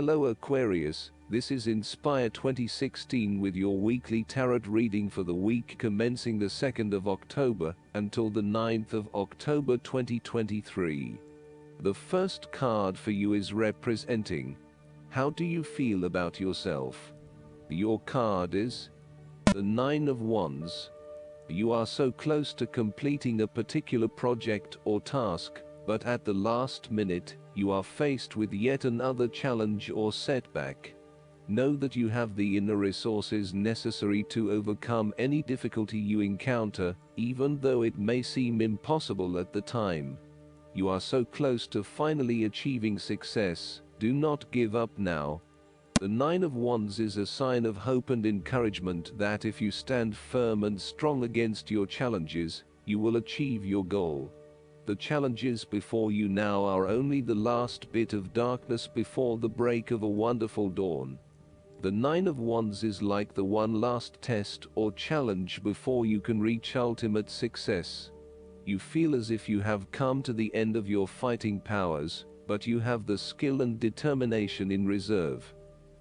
Hello Aquarius, this is Inspire 2016 with your weekly tarot reading for the week commencing the 2nd of October until the 9th of October 2023. The first card for you is representing, how do you feel about yourself? Your card is the Nine of Wands. You are so close to completing a particular project or task, but at the last minute, you are faced with yet another challenge or setback. Know that you have the inner resources necessary to overcome any difficulty you encounter, even though it may seem impossible at the time. You are so close to finally achieving success. Do not give up now. The Nine of Wands is a sign of hope and encouragement that if you stand firm and strong against your challenges, you will achieve your goal. The challenges before you now are only the last bit of darkness before the break of a wonderful dawn. The Nine of Wands is like the one last test or challenge before you can reach ultimate success. You feel as if you have come to the end of your fighting powers, but you have the skill and determination in reserve.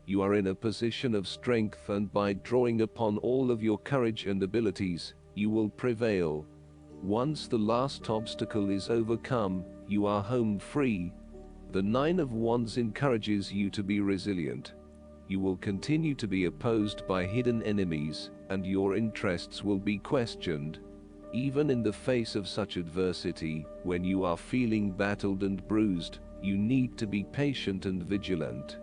You are in a position of strength, and by drawing upon all of your courage and abilities, you will prevail. Once the last obstacle is overcome, you are home free. The Nine of Wands encourages you to be resilient. You will continue to be opposed by hidden enemies, and your interests will be questioned. Even in the face of such adversity, when you are feeling battered and bruised, you need to be patient and vigilant.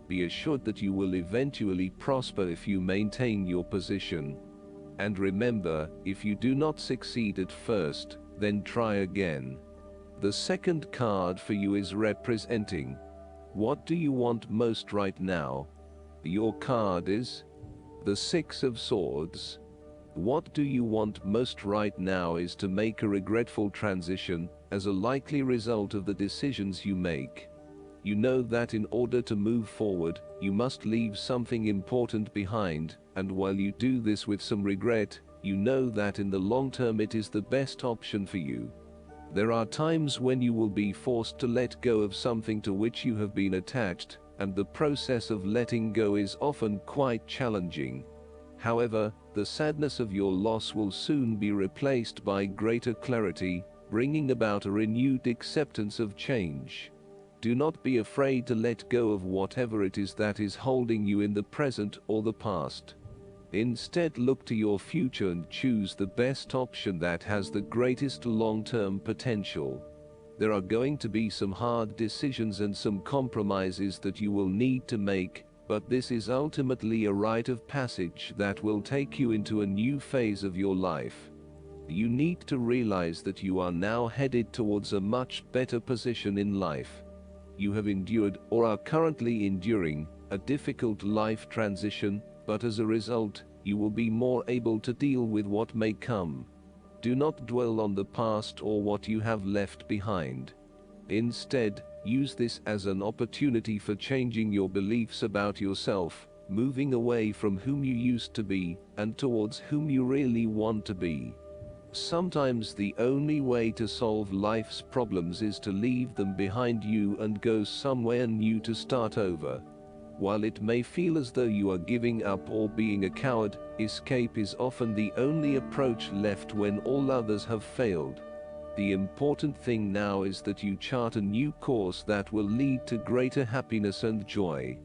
Be assured that you will eventually prosper if you maintain your position. And remember, if you do not succeed at first, then try again. The second card for you is representing, what do you want most right now? Your card is the Six of Swords. What do you want most right now is to make a regretful transition as a likely result of the decisions you make. You know that in order to move forward, you must leave something important behind, and while you do this with some regret, you know that in the long term it is the best option for you. There are times when you will be forced to let go of something to which you have been attached, and the process of letting go is often quite challenging. However, the sadness of your loss will soon be replaced by greater clarity, bringing about a renewed acceptance of change. Do not be afraid to let go of whatever it is that is holding you in the present or the past. Instead, look to your future and choose the best option that has the greatest long-term potential. There are going to be some hard decisions and some compromises that you will need to make, but this is ultimately a rite of passage that will take you into a new phase of your life. You need to realize that you are now headed towards a much better position in life. You have endured, or are currently enduring, a difficult life transition, but as a result, you will be more able to deal with what may come. Do not dwell on the past or what you have left behind. Instead, use this as an opportunity for changing your beliefs about yourself, moving away from whom you used to be, and towards whom you really want to be. Sometimes the only way to solve life's problems is to leave them behind you and go somewhere new to start over. While it may feel as though you are giving up or being a coward, escape is often the only approach left when all others have failed. The important thing now is that you chart a new course that will lead to greater happiness and joy.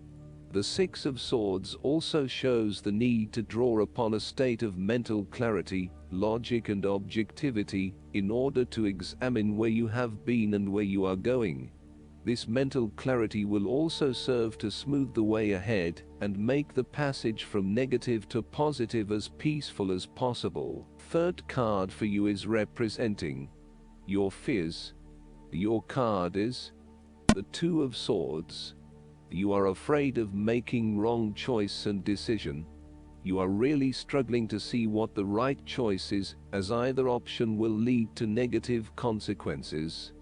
The Six of Swords also shows the need to draw upon a state of mental clarity, logic and objectivity, in order to examine where you have been and where you are going. This mental clarity will also serve to smooth the way ahead, and make the passage from negative to positive as peaceful as possible. Third card for you is representing your fears. Your card is the Two of Swords. You are afraid of making wrong choice and decision. You are really struggling to see what the right choice is, as either option will lead to negative consequences.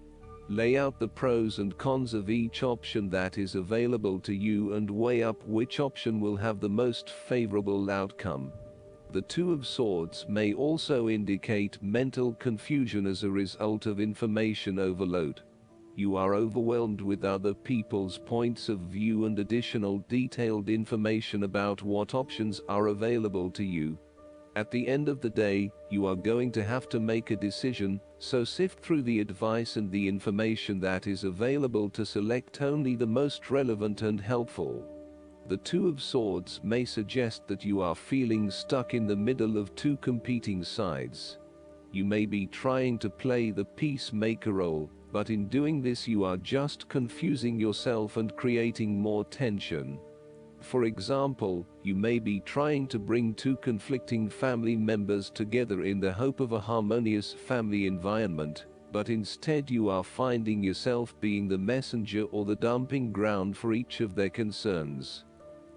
Lay out the pros and cons of each option that is available to you and weigh up which option will have the most favorable outcome. The Two of Swords may also indicate mental confusion as a result of information overload. you are overwhelmed with other people's points of view and additional detailed information about what options are available to you. At the end of the day, you are going to have to make a decision, so sift through the advice and the information that is available to select only the most relevant and helpful. The Two of Swords may suggest that you are feeling stuck in the middle of two competing sides. You may be trying to play the peacemaker role, but in doing this you are just confusing yourself and creating more tension. For example, you may be trying to bring two conflicting family members together in the hope of a harmonious family environment, but instead you are finding yourself being the messenger or the dumping ground for each of their concerns.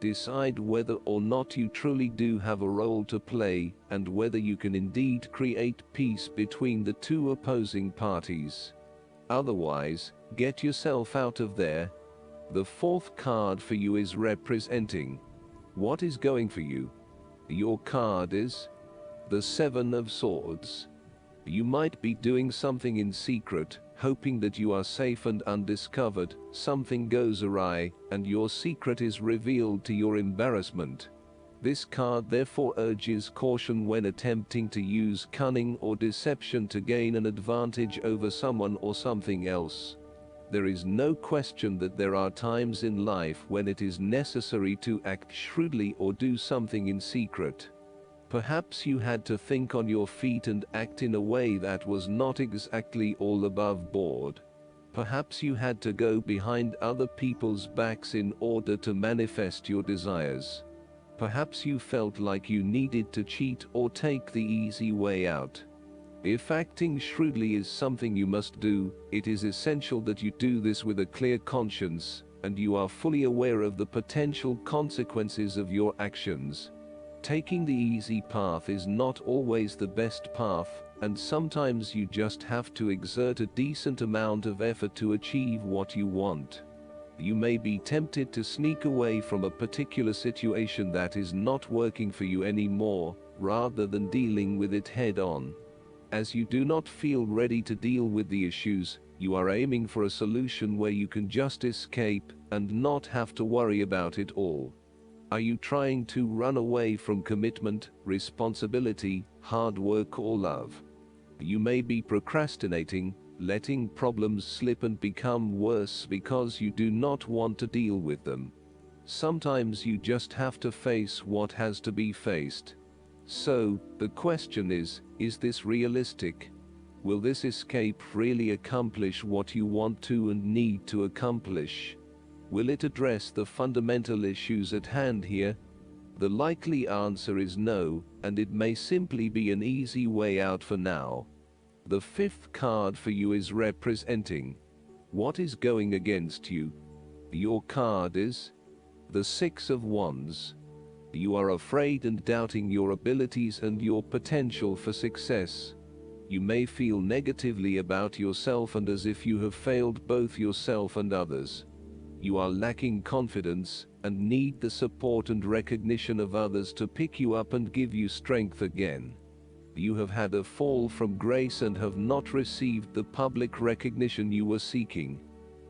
Decide whether or not you truly do have a role to play, and whether you can indeed create peace between the two opposing parties. Otherwise, get yourself out of there. The fourth card for you is representing what is going for you. Your card is the Seven of Swords. You might be doing something in secret, hoping that you are safe and undiscovered. Something goes awry, and your secret is revealed to your embarrassment. This card therefore urges caution when attempting to use cunning or deception to gain an advantage over someone or something else. There is no question that there are times in life when it is necessary to act shrewdly or do something in secret. Perhaps you had to think on your feet and act in a way that was not exactly all above board. Perhaps you had to go behind other people's backs in order to manifest your desires. Perhaps you felt like you needed to cheat or take the easy way out. If acting shrewdly is something you must do, it is essential that you do this with a clear conscience, and you are fully aware of the potential consequences of your actions. Taking the easy path is not always the best path, and sometimes you just have to exert a decent amount of effort to achieve what you want. You may be tempted to sneak away from a particular situation that is not working for you anymore, rather than dealing with it head-on. As you do not feel ready to deal with the issues, you are aiming for a solution where you can just escape and not have to worry about it all. Are you trying to run away from commitment, responsibility, hard work, or love? You may be procrastinating, letting problems slip and become worse because you do not want to deal with them. Sometimes you just have to face what has to be faced. So, the question is this realistic? Will this escape really accomplish what you want to and need to accomplish? Will it address the fundamental issues at hand here? The likely answer is no, and it may simply be an easy way out for now. The fifth card for you is representing what is going against you. Your card is the Six of Wands. You are afraid and doubting your abilities and your potential for success. You may feel negatively about yourself and as if you have failed both yourself and others. You are lacking confidence and need the support and recognition of others to pick you up and give you strength again. You have had a fall from grace and have not received the public recognition you were seeking.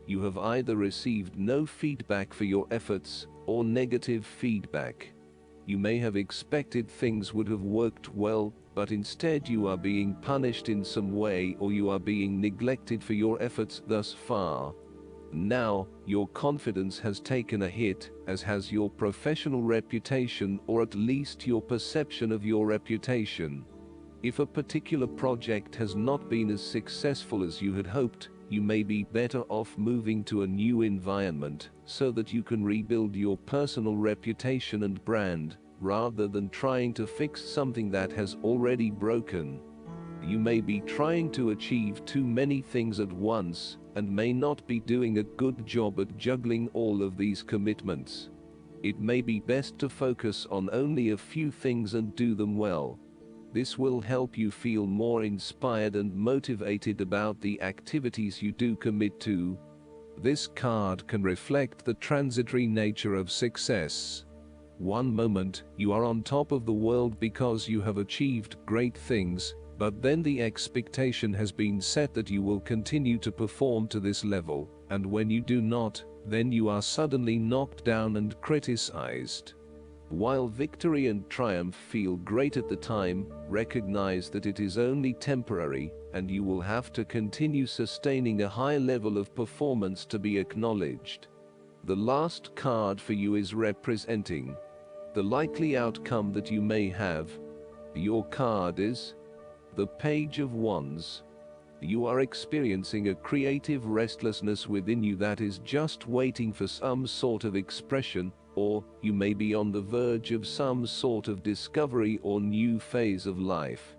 You have either received no feedback for your efforts or negative feedback. You may have expected things would have worked well, but instead you are being punished in some way or you are being neglected for your efforts thus far. Now, your confidence has taken a hit, as has your professional reputation, or at least your perception of your reputation. If a particular project has not been as successful as you had hoped, you may be better off moving to a new environment, so that you can rebuild your personal reputation and brand, rather than trying to fix something that has already broken. You may be trying to achieve too many things at once, and may not be doing a good job at juggling all of these commitments. It may be best to focus on only a few things and do them well. This will help you feel more inspired and motivated about the activities you do commit to. This card can reflect the transitory nature of success. One moment, you are on top of the world because you have achieved great things. But then the expectation has been set that you will continue to perform to this level, and when you do not, then you are suddenly knocked down and criticized. While victory and triumph feel great at the time, recognize that it is only temporary, and you will have to continue sustaining a high level of performance to be acknowledged. The last card for you is representing the likely outcome that you may have. Your card is the Page of Wands. You are experiencing a creative restlessness within you that is just waiting for some sort of expression, or you may be on the verge of some sort of discovery or new phase of life.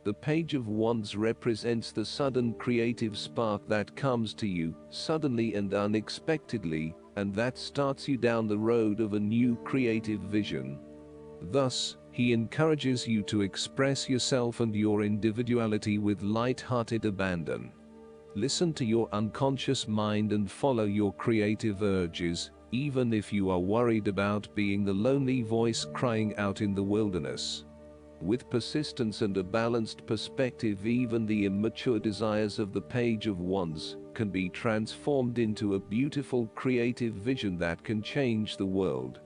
The Page of Wands represents the sudden creative spark that comes to you, suddenly and unexpectedly, and that starts you down the road of a new creative vision. Thus, he encourages you to express yourself and your individuality with light-hearted abandon. Listen to your unconscious mind and follow your creative urges, even if you are worried about being the lonely voice crying out in the wilderness. With persistence and a balanced perspective, even the immature desires of the Page of Wands can be transformed into a beautiful creative vision that can change the world.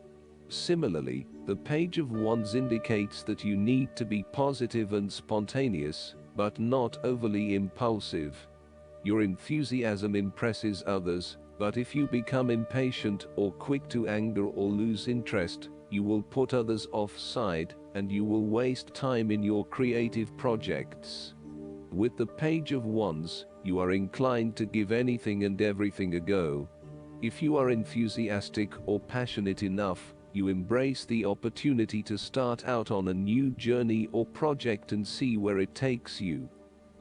Similarly, the Page of Wands indicates that you need to be positive and spontaneous, but not overly impulsive. Your enthusiasm impresses others, but if you become impatient or quick to anger or lose interest, you will put others offside, and you will waste time in your creative projects. With the Page of Wands, you are inclined to give anything and everything a go. If you are enthusiastic or passionate enough, you embrace the opportunity to start out on a new journey or project and see where it takes you.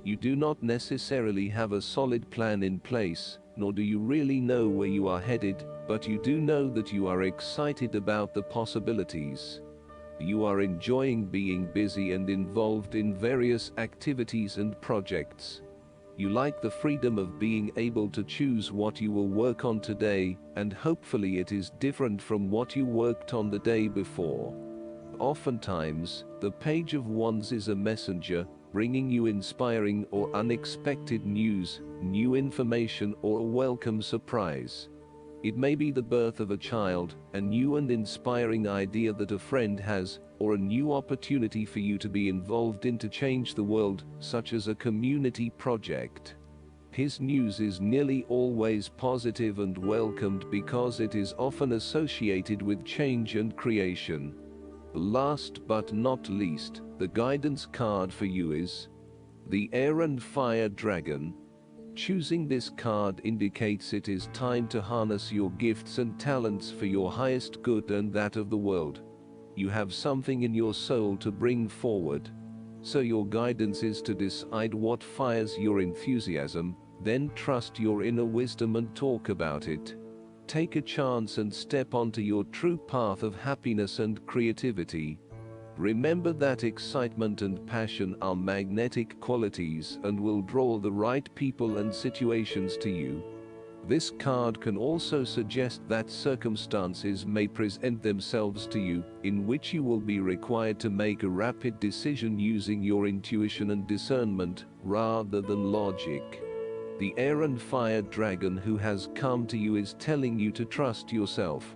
You do not necessarily have a solid plan in place, nor do you really know where you are headed, but you do know that you are excited about the possibilities. You are enjoying being busy and involved in various activities and projects. You like the freedom of being able to choose what you will work on today, and hopefully it is different from what you worked on the day before. Oftentimes, the Page of Wands is a messenger, bringing you inspiring or unexpected news, new information, or a welcome surprise. It may be the birth of a child, a new and inspiring idea that a friend has, or a new opportunity for you to be involved in to change the world, such as a community project. His news is nearly always positive and welcomed because it is often associated with change and creation. Last but not least, the guidance card for you is the Air and Fire Dragon. Choosing this card indicates it is time to harness your gifts and talents for your highest good and that of the world. You have something in your soul to bring forward. So your guidance is to decide what fires your enthusiasm, then trust your inner wisdom and talk about it. Take a chance and step onto your true path of happiness and creativity. Remember that excitement and passion are magnetic qualities and will draw the right people and situations to you. This card can also suggest that circumstances may present themselves to you, in which you will be required to make a rapid decision using your intuition and discernment, rather than logic. The Air and Fire Dragon who has come to you is telling you to trust yourself.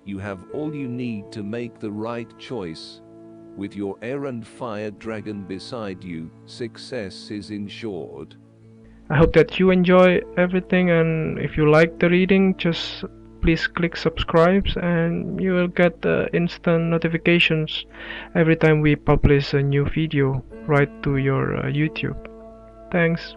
You have all you need to make the right choice. With your Air and Fire Dragon beside you, success is ensured. I hope that you enjoy everything, and if you like the reading, just please click subscribe and you will get instant notifications every time we publish a new video right to your YouTube. Thanks.